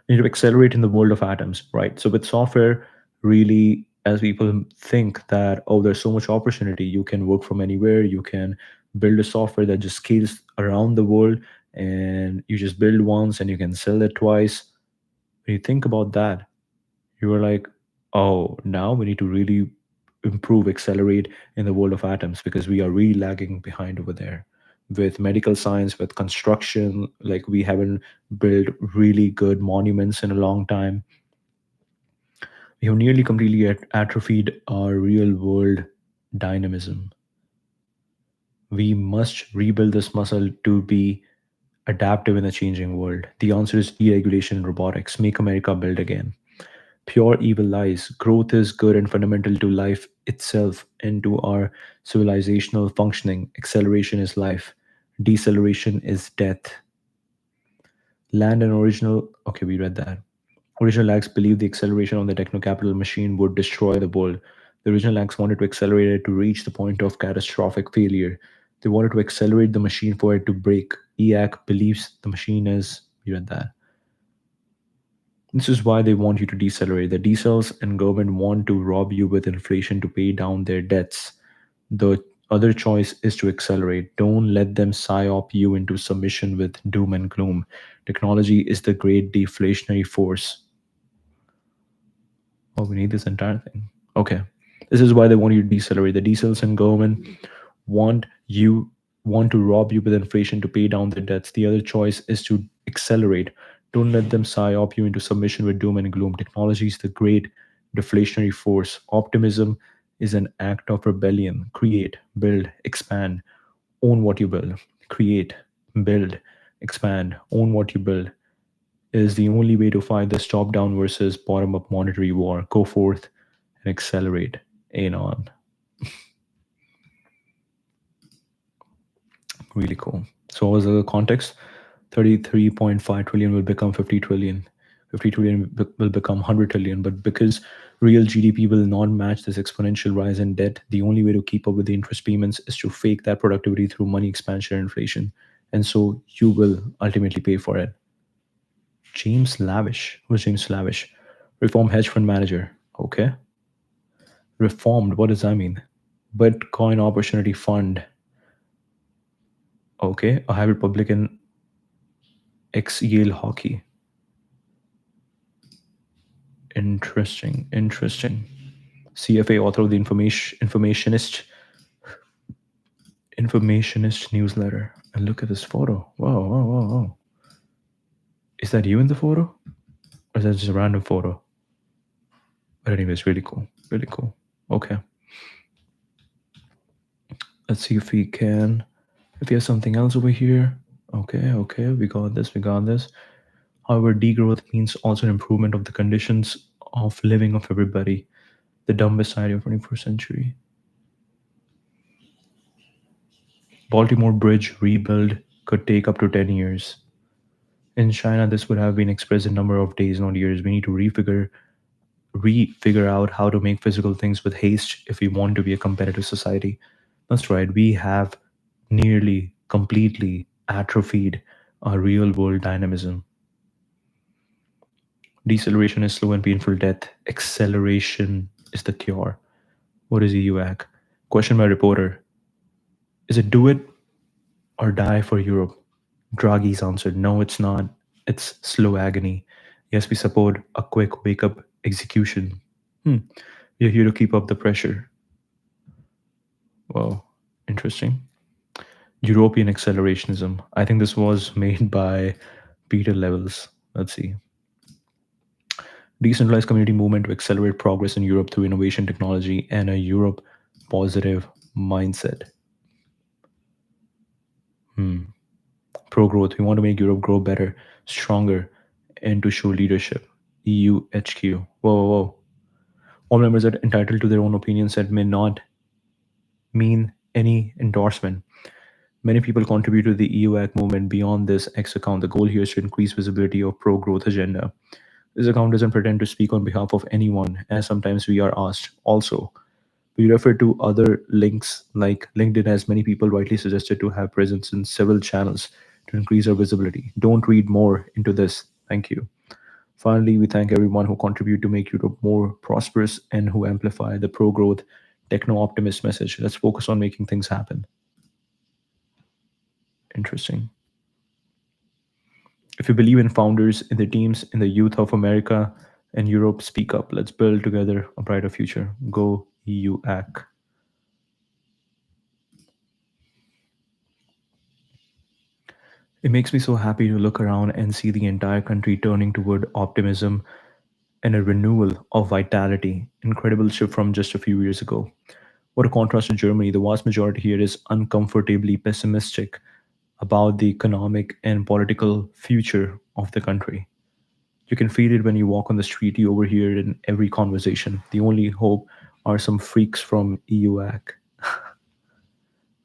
You need to accelerate in the world of atoms, right? So with software, really, as people think that, oh, there's so much opportunity, you can work from anywhere, you can build a software that just scales around the world, and you just build once and you can sell it twice. When you think about that, you were like, oh, now we need to really improve, accelerate in the world of atoms because we are really lagging behind over there. With medical science, with construction, like we haven't built really good monuments in a long time. We have nearly completely atrophied our real world dynamism. We must rebuild this muscle to be adaptive in a changing world. The answer is deregulation in robotics. Make America build again. Pure evil lies. Growth is good and fundamental to life itself and to our civilizational functioning. Acceleration is life. Deceleration is death. Land and original. Okay, we read that. Original acts believed the acceleration on the techno-capital machine would destroy the world. The original acts wanted to accelerate it to reach the point of catastrophic failure. They wanted to accelerate the machine for it to break. EAC believes the machine is. We read that. This is why they want you to decelerate. The decels and government want to rob you with inflation to pay down their debts. The other choice is to accelerate. Don't let them psyop you into submission with doom and gloom. Technology is the great deflationary force. Oh, we need this entire thing. Okay. This is why they want you to decelerate. The decels and government want you want to rob you with inflation to pay down their debts. The other choice is to accelerate. Don't let them psyop you into submission with doom and gloom. Technology is the great deflationary force. Optimism is an act of rebellion. Create, build, expand, own what you build. Create, build, expand, own what you build is the only way to fight this top down versus bottom up monetary war. Go forth and accelerate. Anon. Really cool. So, what was the context? 33.5 trillion will become 50 trillion. 50 trillion will become 100 trillion. But because real GDP will not match this exponential rise in debt, the only way to keep up with the interest payments is to fake that productivity through money expansion and inflation. And so you will ultimately pay for it. James Lavish. Who's James Lavish? Reform hedge fund manager. Okay. Reformed. What does that mean? Bitcoin Opportunity Fund. Okay. A high Republican ex Yale hockey. Interesting. Interesting. CFA, author of the informationist newsletter. And look at this photo. Wow, wow, wow, wow. Is that you in the photo? Or is that just a random photo? But anyways, really cool. Really cool. Okay. Let's see if we can. If we have something else over here. Okay, okay. We got this. We got this. However, degrowth means also an improvement of the conditions of living of everybody. The dumbest idea of 21st century. Baltimore Bridge rebuild could take up to 10 years. In China, this would have been expressed in number of days, not years. We need to refigure out how to make physical things with haste if we want to be a competitive society. That's right. We have nearly completely atrophied our real world dynamism. Deceleration is slow and painful death. Acceleration is the cure. What is EUAC? Question by reporter. Is it do it or die for Europe? Draghi's answered, no, it's not. It's slow agony. Yes, we support a quick wake up execution. You're here to keep up the pressure. Wow, interesting. European accelerationism. I think this was made by Peter Levels. Let's see. Decentralized community movement to accelerate progress in Europe through innovation, technology, and a Europe positive mindset. Pro growth. We want to make Europe grow better, stronger, and to show leadership. EU HQ. Whoa, whoa, whoa. All members are entitled to their own opinions that may not mean any endorsement. Many people contribute to the EUAC movement beyond this X account. The goal here is to increase visibility of pro-growth agenda. This account doesn't pretend to speak on behalf of anyone, as sometimes we are asked. Also, we refer to other links like LinkedIn, as many people rightly suggested to have presence in several channels to increase our visibility. Don't read more into this. Thank you. Finally, we thank everyone who contribute to make Europe more prosperous and who amplify the pro-growth techno-optimist message. Let's focus on making things happen. Interesting. If you believe in founders, in the teams, in the youth of America and Europe, speak up. Let's build together a brighter future. Go EUAC. It makes me so happy to look around and see the entire country turning toward optimism and a renewal of vitality. Incredible shift from just a few years ago. What a contrast to Germany. The vast majority here is uncomfortably pessimistic about the economic and political future of the country. You can feel it when you walk on the street, you overhear it in every conversation. The only hope are some freaks from EUAC.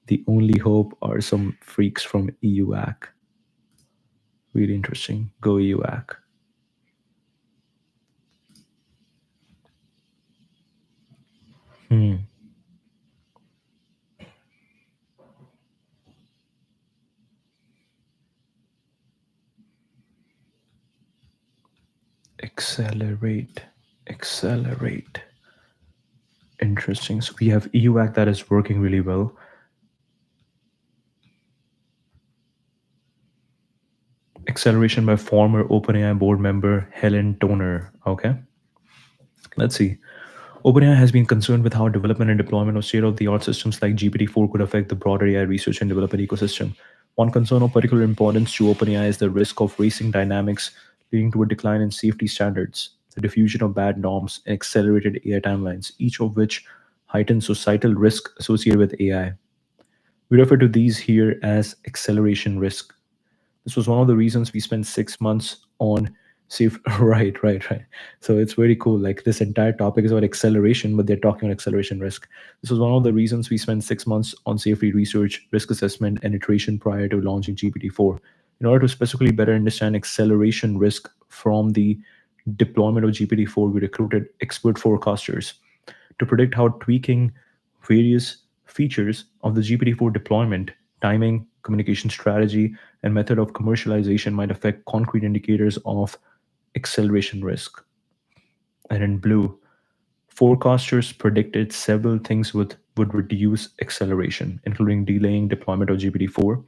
The only hope are some freaks from EUAC. Really interesting. Go EUAC. Accelerate. Accelerate. Interesting. So we have EUAC that is working really well. Acceleration by former OpenAI board member Helen Toner. Okay. Let's see. OpenAI has been concerned with how development and deployment of state-of-the-art systems like GPT-4 could affect the broader AI research and development ecosystem. One concern of particular importance to OpenAI is the risk of racing dynamics leading to a decline in safety standards, the diffusion of bad norms, and accelerated AI timelines, each of which heightens societal risk associated with AI. We refer to these here as acceleration risk. This was one of the reasons we spent 6 months on safe. Right. So it's very cool. Like this entire topic is about acceleration, but they're talking about acceleration risk. This was one of the reasons we spent 6 months on safety research, risk assessment, and iteration prior to launching GPT-4. In order to specifically better understand acceleration risk from the deployment of GPT-4, we recruited expert forecasters to predict how tweaking various features of the GPT-4 deployment, timing, communication strategy, and method of commercialization might affect concrete indicators of acceleration risk. And in blue, forecasters predicted several things would reduce acceleration, including delaying deployment of GPT-4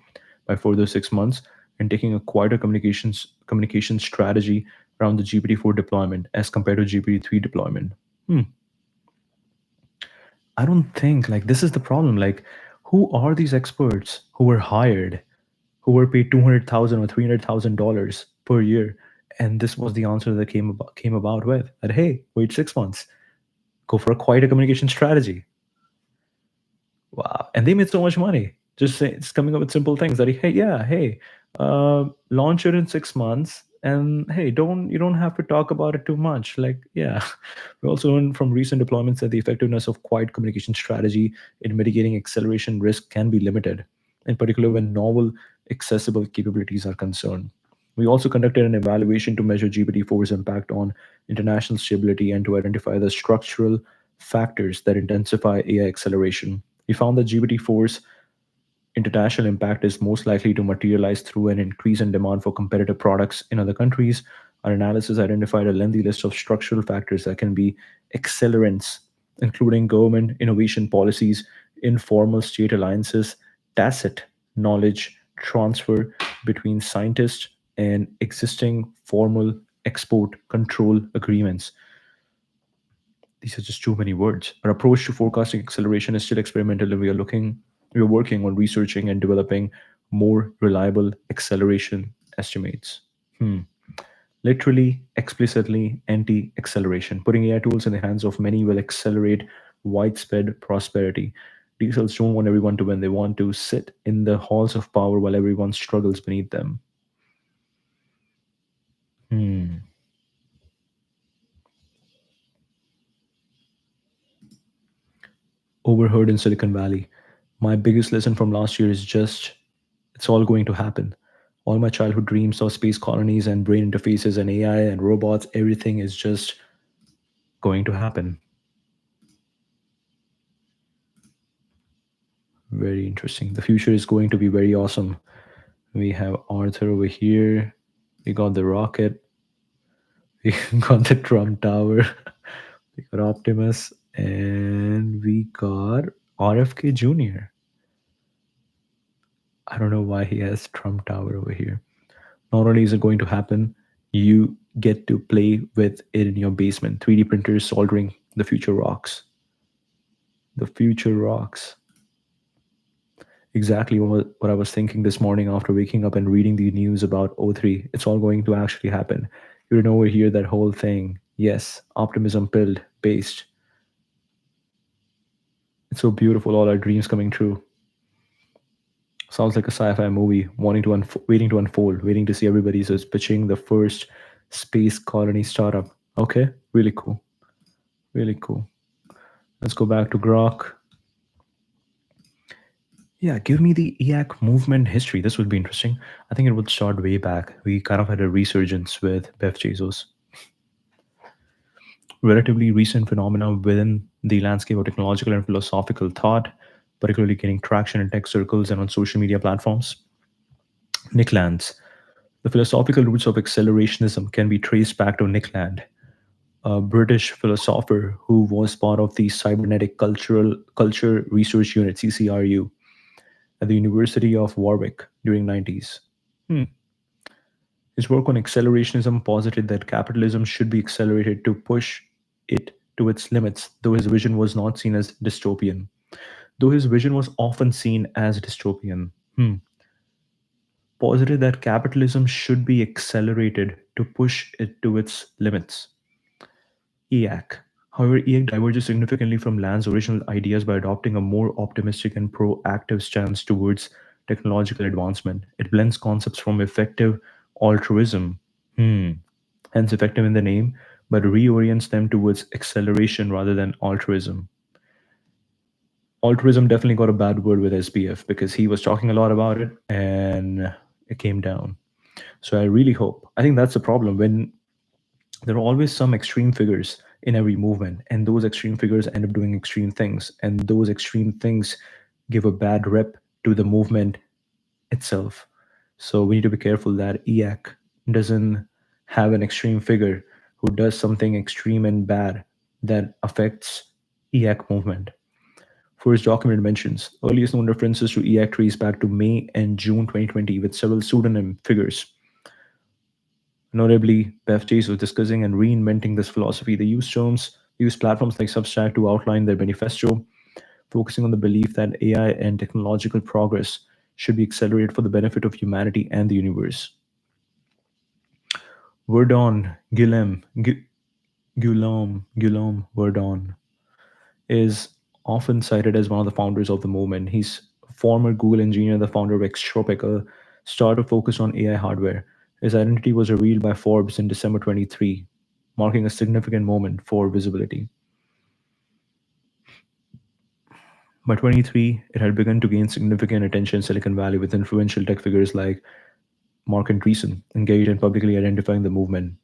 by further 6 months and taking a quieter communication strategy around the GPT-4 deployment as compared to GPT-3 deployment. Hmm. I don't think like this is the problem. Like, who are these experts who were hired, who were paid $200,000 or $300,000 per year? And this was the answer that came about with that. Hey, wait 6 months, go for a quieter communication strategy. Wow. And they made so much money. Just coming up with simple things that, hey, yeah, hey, launch it in 6 months. And hey, you don't have to talk about it too much. Like, yeah. We also learned from recent deployments that the effectiveness of quiet communication strategy in mitigating acceleration risk can be limited, in particular when novel, accessible capabilities are concerned. We also conducted an evaluation to measure GPT-4's impact on international stability and to identify the structural factors that intensify AI acceleration. We found that GPT-4's international impact is most likely to materialize through an increase in demand for competitive products in other countries. Our analysis identified a lengthy list of structural factors that can be accelerants, including government innovation policies, informal state alliances, tacit knowledge transfer between scientists, and existing formal export control agreements. These are just too many words. Our approach to forecasting acceleration is still experimental, and we are working on researching and developing more reliable acceleration estimates. Hmm. Literally, explicitly anti-acceleration. Putting AI tools in the hands of many will accelerate widespread prosperity. These cells don't want everyone to win. They want to sit in the halls of power while everyone struggles beneath them. Hmm. Overheard in Silicon Valley. My biggest lesson from last year is just it's all going to happen. All my childhood dreams of space colonies and brain interfaces and AI and robots, everything is just going to happen. Very interesting. The future is going to be very awesome. We have Arthur over here. We got the rocket. We got the Trump Tower. We got Optimus. And we got RFK Jr. I don't know why he has Trump Tower over here. Not only is it going to happen, you get to play with it in your basement. 3D printers soldering the future rocks. The future rocks. Exactly what I was thinking this morning after waking up and reading the news about O3. It's all going to actually happen. You didn't overhear that whole thing. Yes, optimism build based. It's so beautiful, all our dreams coming true. Sounds like a sci-fi movie, waiting to unfold, waiting to see everybody. So it's pitching the first space colony startup. Okay, really cool, really cool. Let's go back to Grok. Yeah, give me the EAC movement history. This would be interesting. I think it would start way back. We kind of had a resurgence with Bev Bezos, relatively recent phenomena within the landscape of technological and philosophical thought, particularly gaining traction in tech circles and on social media platforms. Nick Land's The philosophical roots of accelerationism can be traced back to Nick Land, a British philosopher who was part of the Cybernetic Culture Research Unit (CCRU) at the University of Warwick during 90s. Hmm. His work on accelerationism posited that capitalism should be accelerated to push it to its limits, though his vision was not seen as dystopian. Though his vision was often seen as dystopian. Hmm. posited that capitalism should be accelerated to push it to its limits. EAC. However, EAC diverges significantly from Land's original ideas by adopting a more optimistic and proactive stance towards technological advancement. It blends concepts from effective altruism, hence effective in the name, but reorients them towards acceleration rather than altruism. Altruism definitely got a bad word with SPF because he was talking a lot about it and it came down. So I really hope. I think that's the problem when there are always some extreme figures in every movement, and those extreme figures end up doing extreme things, and those extreme things give a bad rep to the movement itself. So we need to be careful that EAC doesn't have an extreme figure who does something extreme and bad that affects EAC movement. For his document mentions, earliest known references to EAC trace back to May and June 2020 with several pseudonym figures. Notably, Baptiste was discussing and reinventing this philosophy. They use platforms like Substack to outline their manifesto, focusing on the belief that AI and technological progress should be accelerated for the benefit of humanity and the universe. Verdon, Guillaume Verdon is often cited as one of the founders of the movement. He's a former Google engineer, the founder of Extropic, a startup focused on AI hardware. His identity was revealed by Forbes in December 23, marking a significant moment for visibility. By 23, it had begun to gain significant attention in Silicon Valley with influential tech figures like Mark Andreessen engaged in publicly identifying the movement.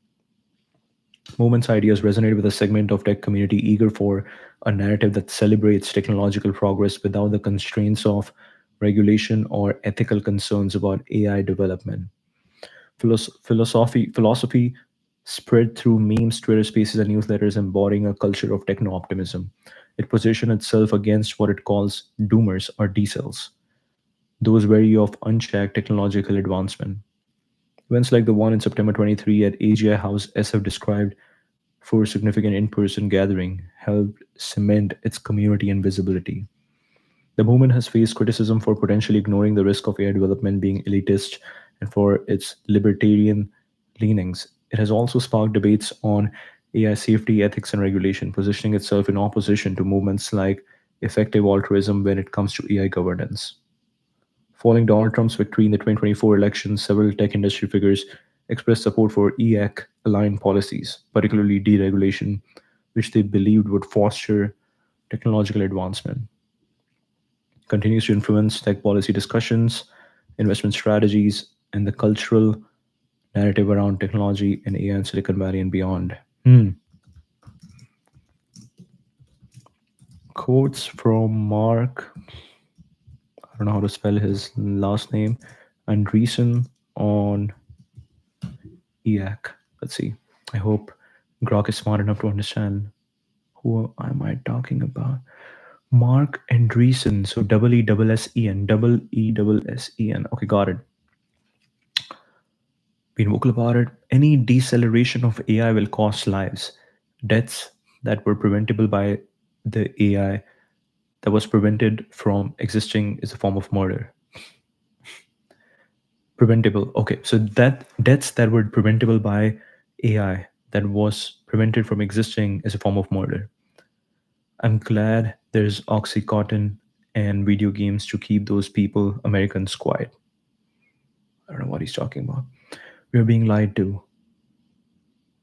Movement's ideas resonated with a segment of tech community eager for a narrative that celebrates technological progress without the constraints of regulation or ethical concerns about AI development. Philosophy spread through memes, Twitter spaces, and newsletters, embodying a culture of techno optimism. It positioned itself against what it calls doomers or decels, those wary of unchecked technological advancement. Events like the one in September 23 at AGI House SF described for significant in person gathering helped cement its community and visibility. The movement has faced criticism for potentially ignoring the risk of AI development being elitist and for its libertarian leanings. It has also sparked debates on AI safety, ethics, and regulation, positioning itself in opposition to movements like effective altruism when it comes to AI governance. Following Donald Trump's victory in the 2024 elections, several tech industry figures expressed support for EAC aligned policies, particularly deregulation, which they believed would foster technological advancement. Continues to influence tech policy discussions, investment strategies, and the cultural narrative around technology and AI in Silicon Valley and beyond. Quotes from Mark, I don't know how to spell his last name, Andreessen on EAC. Let's see. I hope Grok is smart enough to understand who am I talking about. Mark Andreessen, so double E double S E N, double E double S E N. Okay, got it. Been vocal about it. Any deceleration of AI will cost lives. Deaths that were preventable by the AI that was prevented from existing is a form of murder. Preventable. Okay, so that deaths that were preventable by AI that was prevented from existing is a form of murder. I'm glad there's Oxycontin and video games to keep those people, Americans, quiet. I don't know what he's talking about. We are being lied to.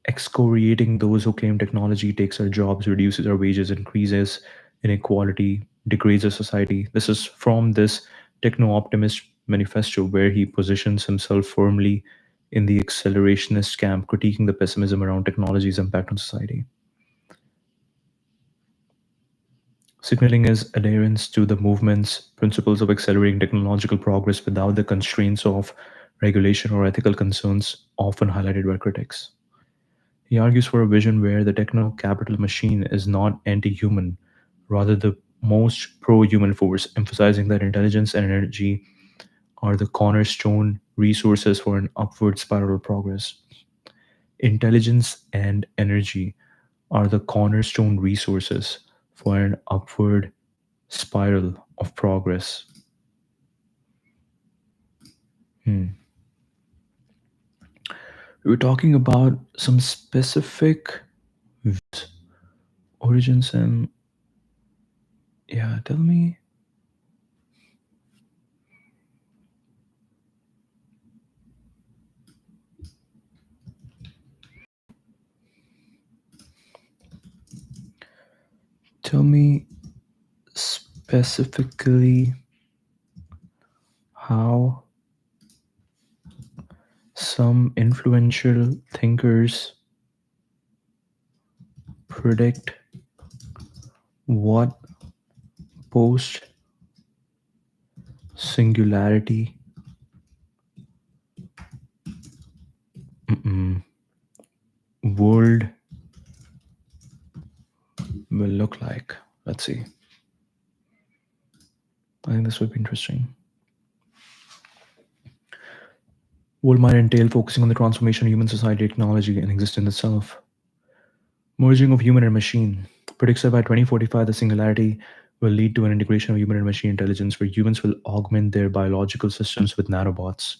Excoriating those who claim technology takes our jobs, reduces our wages, increases inequality, degrades our society. This is from this techno optimist manifesto where he positions himself firmly in the accelerationist camp, critiquing the pessimism around technology's impact on society. Signaling his adherence to the movement's principles of accelerating technological progress without the constraints of regulation or ethical concerns often highlighted by critics. He argues for a vision where the techno capital machine is not anti human, rather, the most pro human force, emphasizing that intelligence and energy are the cornerstone resources for an upward spiral of progress. Intelligence and energy are the cornerstone resources for an upward spiral of progress. Hmm. We were talking about some specific origins and yeah, tell me. Tell me specifically how some influential thinkers predict what post singularity world will look like. Let's see. I think this would be interesting. World might entail focusing on the transformation of human society, technology, and existence itself. Merging of human and machine. Predicts that by 2045, the singularity will lead to an integration of human and machine intelligence where humans will augment their biological systems with nanobots,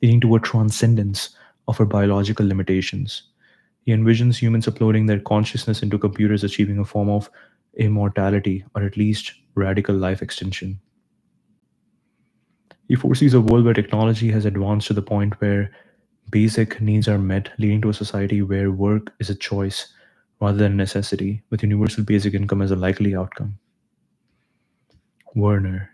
leading to a transcendence of our biological limitations. He envisions humans uploading their consciousness into computers, achieving a form of immortality or at least radical life extension. He foresees a world where technology has advanced to the point where basic needs are met, leading to a society where work is a choice rather than a necessity, with universal basic income as a likely outcome. Werner,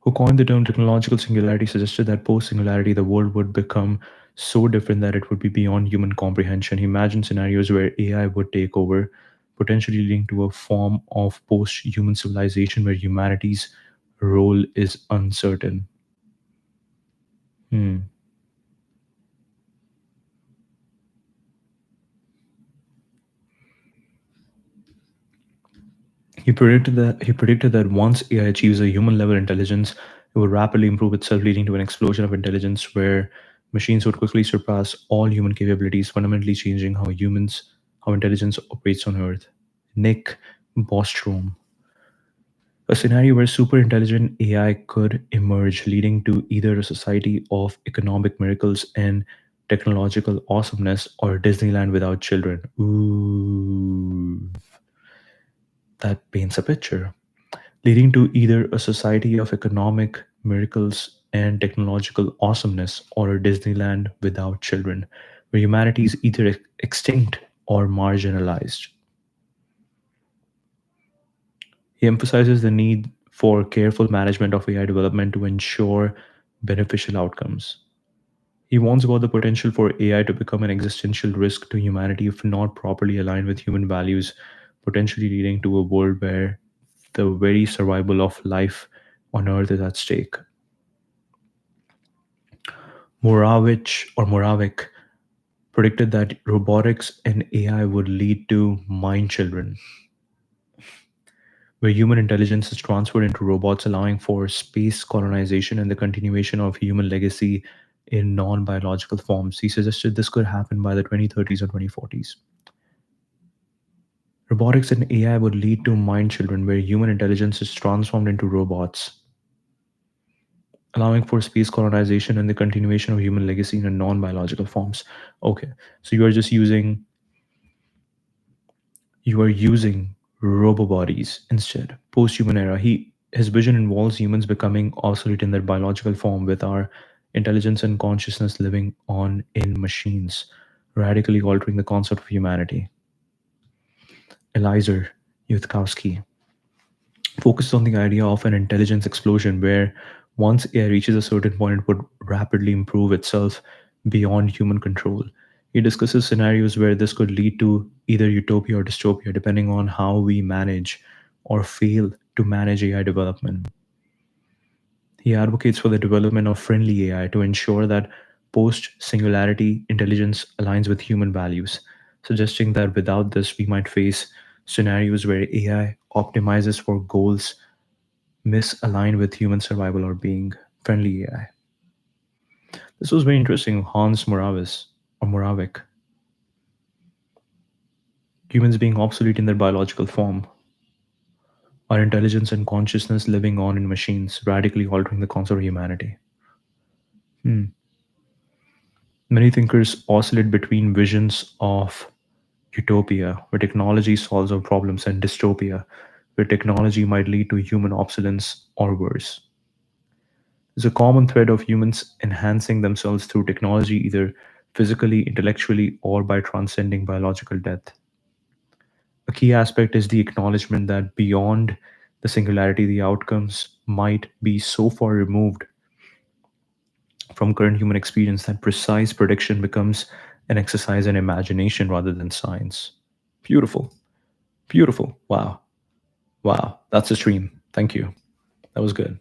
who coined the term technological singularity, suggested that post singularity the world would become so different that it would be beyond human comprehension. He imagined scenarios where AI would take over, potentially leading to a form of post human civilization where humanity's role is uncertain. Hmm. He predicted that once AI achieves a human level intelligence, it would rapidly improve itself, leading to an explosion of intelligence where machines would quickly surpass all human capabilities, fundamentally changing how intelligence operates on Earth. Nick Bostrom, a scenario where super intelligent AI could emerge, leading to either a society of economic miracles and technological awesomeness or Disneyland without children. Ooh, that paints a picture, leading to either a society of economic miracles and technological awesomeness or a Disneyland without children, where humanity is either extinct or marginalized. He emphasizes the need for careful management of AI development to ensure beneficial outcomes. He warns about the potential for AI to become an existential risk to humanity if not properly aligned with human values, potentially leading to a world where the very survival of life on Earth is at stake. Moravik predicted that robotics and AI would lead to mind children, where human intelligence is transferred into robots, allowing for space colonization and the continuation of human legacy in non biological forms. He suggested this could happen by the 2030s or 2040s. Robotics and AI would lead to mind children, where human intelligence is transformed into robots, allowing for space colonization and the continuation of human legacy in non biological forms. Okay, so you are using robo bodies instead. Post-human era. His vision involves humans becoming obsolete in their biological form, with our intelligence and consciousness living on in machines, radically altering the concept of humanity. Eliezer Yudkowsky focused on the idea of an intelligence explosion where once AI reaches a certain point, it would rapidly improve itself beyond human control. He discusses scenarios where this could lead to either utopia or dystopia, depending on how we manage or fail to manage AI development. He advocates for the development of friendly AI to ensure that post singularity intelligence aligns with human values, suggesting that without this, we might face scenarios where AI optimizes for goals misaligned with human survival or being friendly AI. This was very interesting. Hans Moravis or Moravik, humans being obsolete in their biological form, our intelligence and consciousness living on in machines, radically altering the concept of humanity. Hmm. Many thinkers oscillate between visions of utopia, where technology solves our problems, and dystopia, where technology might lead to human obsolescence or worse. There's a common thread of humans enhancing themselves through technology, either physically, intellectually, or by transcending biological death. A key aspect is the acknowledgement that beyond the singularity, the outcomes might be so far removed from current human experience that precise prediction becomes an exercise in imagination rather than science. Beautiful. Beautiful. Wow. Wow. That's a stream. Thank you. That was good.